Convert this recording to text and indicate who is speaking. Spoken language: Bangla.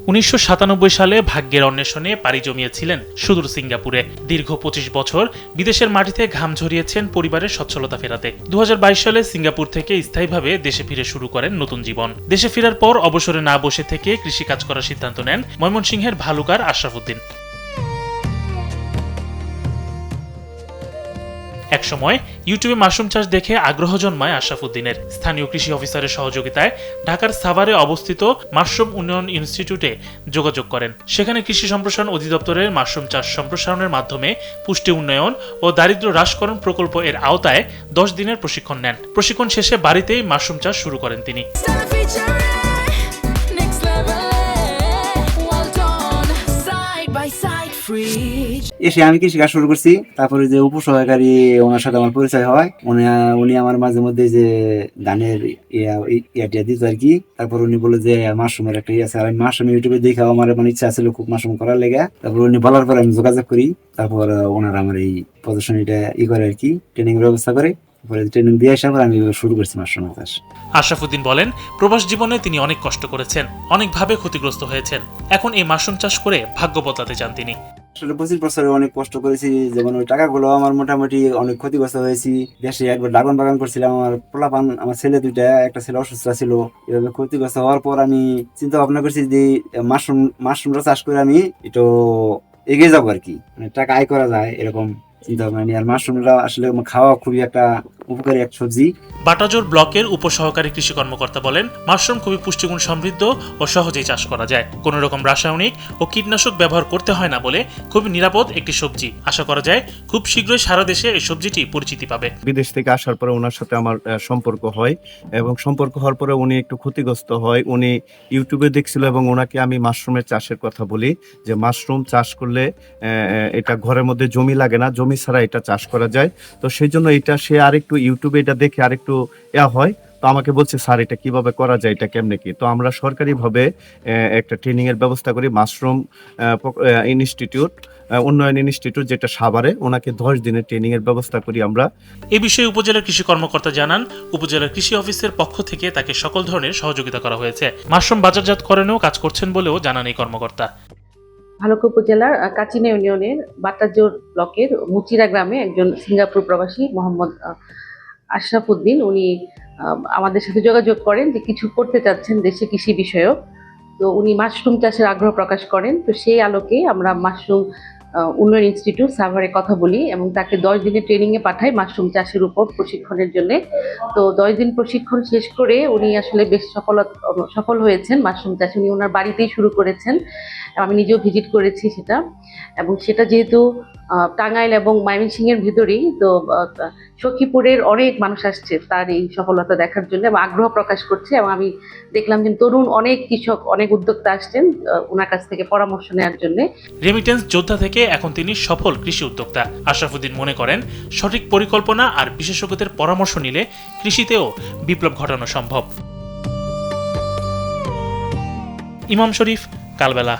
Speaker 1: 1997 সালে ভাগ্যের অন্বেষণে পাড়ি জমিয়েছিলেন সুদূর সিঙ্গাপুরে। দীর্ঘ 25 বছর বিদেশের মাটিতে ঘাম ঝরিয়েছেন পরিবারের সচ্ছলতা ফেরাতে। 2022 সালে সিঙ্গাপুর থেকে স্থায়ীভাবে দেশে ফিরে শুরু করেন নতুন জীবন। দেশে ফেরার পর অবসরে না বসে থেকে কৃষিকাজ করার সিদ্ধান্ত নেন ময়মনসিংহের ভালুকার আশরাফ উদ্দিন। একসময় ইউটিউবে মাশরুম চাষ দেখে আগ্রহ জন্মায় আশরাফ উদ্দিনের। স্থানীয় কৃষি অফিসারের সহযোগিতায় ঢাকার সাভারে অবস্থিত মাশরুম উন্নয়ন ইনস্টিটিউটে যোগাযোগ করেন। সেখানে কৃষি সম্প্রসারণ অধিদপ্তরের মাশরুম চাষ সম্প্রসারণের মাধ্যমে পুষ্টি উন্নয়ন ও দারিদ্র্য হ্রাসকরণ প্রকল্প এর আওতায় 10 দিনের প্রশিক্ষণ নেন। প্রশিক্ষণ শেষে বাড়িতেই মাশরুম চাষ শুরু করেন তিনি।
Speaker 2: এসে আমি কৃষিকাজ শুরু করছি। তারপরে যে উপসহকারী ওনার সাথে আমার পরিচয় হয়, উনি আমার মাঝে মধ্যে যে ধানের ইয়া দিত আর কি। তারপর উনি বলে যে মাশরুমের একটা ইয়ে আছে, আর আমি মাশরুম ইউটিউবে দেখে আমার মানে ইচ্ছা ছিল খুব মাশরুম করার লেগে। তারপর উনি বলার পরে আমি যোগাযোগ করি। তারপর ওনার আমার এই প্রদর্শনীটা করে আর কি, ট্রেনিং এর ব্যবস্থা করে। ট্রেনিং দিয়ে আসার পর আমি শুরু করছি মাশরুম চাষ।
Speaker 1: আশরাফ উদ্দিন বলেন, প্রবাস জীবনে তিনি অনেক কষ্ট করেছেন, অনেকভাবে ক্ষতিগ্রস্ত হয়েছেন। এখন এই মাশরুম চাষ করে ভাগ্য বদলাতে চান তিনি।
Speaker 2: আসলে 25 বছরে অনেক কষ্ট করেছি, যেমন ওই টাকাগুলো আমার মোটামুটি অনেক ক্ষতিগ্রস্ত হয়েছি। দেশে একবার ড্রাগন বাগান করছিলাম, আমার পোলাপান, আমার ছেলে দুইটা, একটা ছেলে অসুস্থ ছিল। এভাবে ক্ষতিগ্রস্ত হওয়ার পর আমি চিন্তা ভাবনা করছি যে মাশরুমটা চাষ করে আমি একটু এগিয়ে যাবো আর কি, মানে টাকা আয় করা যায় এরকম চিন্তা ভাবনা নিয়ে। আর মাশরুমটা আসলে খাওয়া খুবই একটা উপকারী এক সবজি।
Speaker 1: বাটাজোর ব্লকের উপসহকারী কৃষি কর্মকর্তা বলেন, মাশরুম খুবই পুষ্টিগুণ সমৃদ্ধ ও সহজেই চাষ করা যায়। কোনো রকম রাসায়নিক ও কীটনাশক ব্যবহার করতে হয় না বলে খুবই নিরাপদ একটি সবজি। আশা করা যায় খুব শীঘ্রই সারা দেশে এই সবজিটি পরিচিতি পাবে।
Speaker 3: বিদেশ থেকে আসার পরে ওনার সাথে আমার সম্পর্ক হয়, এবং সম্পর্ক হওয়ার পরে উনি একটু ক্ষতিগ্রস্ত হয়। উনি ইউটিউবে দেখছিল এবং ওনাকে আমি মাশরুমের চাষের কথা বলি, যে মাশরুম চাষ করলে এটা ঘরের মধ্যে জমি লাগে না, জমি ছাড়া এটা চাষ করা যায়। তো সেই জন্য এটা সে আরেকটু ইউটিউবে এটা দেখে আরেকটু হয়। তো আমাকে বলছে, স্যার এটা কিভাবে করা যায়, এটা কেমনে কি। তো আমরা সরকারিভাবে একটা ট্রেনিং এর ব্যবস্থা করি, মাশরুম ইনস্টিটিউট, উন্নয়ন ইনস্টিটিউট, যেটা সাভারে। ওনাকে 10 দিনের ট্রেনিং এর ব্যবস্থা করি আমরা।
Speaker 1: এ বিষয়ে উপজেলার কৃষি কর্মকর্তা জানান, উপজেলার কৃষি অফিসের পক্ষ থেকে তাকে সকল ধরনের সহযোগিতা করা হয়েছে। মাশরুম বাজারজাতকরণেও কাজ করছেন বলেও জানান এই কর্মকর্তা।
Speaker 4: ভালুকা উপজেলার কাচিনা ইউনিয়নের বাটাজোর ব্লকের মুচিরা গ্রামে একজন সিঙ্গাপুর প্রবাসী মোহাম্মদ আশরাফ উদ্দিন, উনি আমাদের সাথে যোগাযোগ করেন যে কিছু করতে চাচ্ছেন দেশে কৃষি বিষয়ক। তো উনি মাশরুম চাষের আগ্রহ প্রকাশ করেন। তো সেই আলোকে আমরা মাশরুম উন্নয়ন ইনস্টিটিউট সাভারে কথা বলি এবং তাকে 10 দিনের ট্রেনিংয়ে পাঠাই মাশরুম চাষের উপর প্রশিক্ষণের জন্য। তো 10 দিন প্রশিক্ষণ শেষ করে উনি আসলে বেশ সফল হয়েছেন মাশরুম চাষ। উনি ওনার বাড়িতেই শুরু করেছেন, আমি নিজেও ভিজিট করেছি সেটা। এবং সেটা যেহেতু টাঙ্গাইল এবং ময়মনসিংহের ভিতরেই, তো সখীপুরের অনেক মানুষ আসছে তার এই সফলতা দেখার জন্য এবং আগ্রহ প্রকাশ করছে। এবং আমি দেখলাম যে তরুণ অনেক কৃষক, অনেক উদ্যোক্তা আসছেন ওনার কাছ থেকে পরামর্শ নেওয়ার জন্য।
Speaker 1: রেমিটেন্স যোদ্ধা থেকে এখন তিনি সফল কৃষি উদ্যোক্তা। আশরাফ উদ্দিন মনে করেন, সঠিক পরিকল্পনা আর বিশেষজ্ঞদের পরামর্শ নিলে কৃষিতেও বিপ্লব ঘটানো সম্ভব। ইমাম শরীফ, কালবেলা।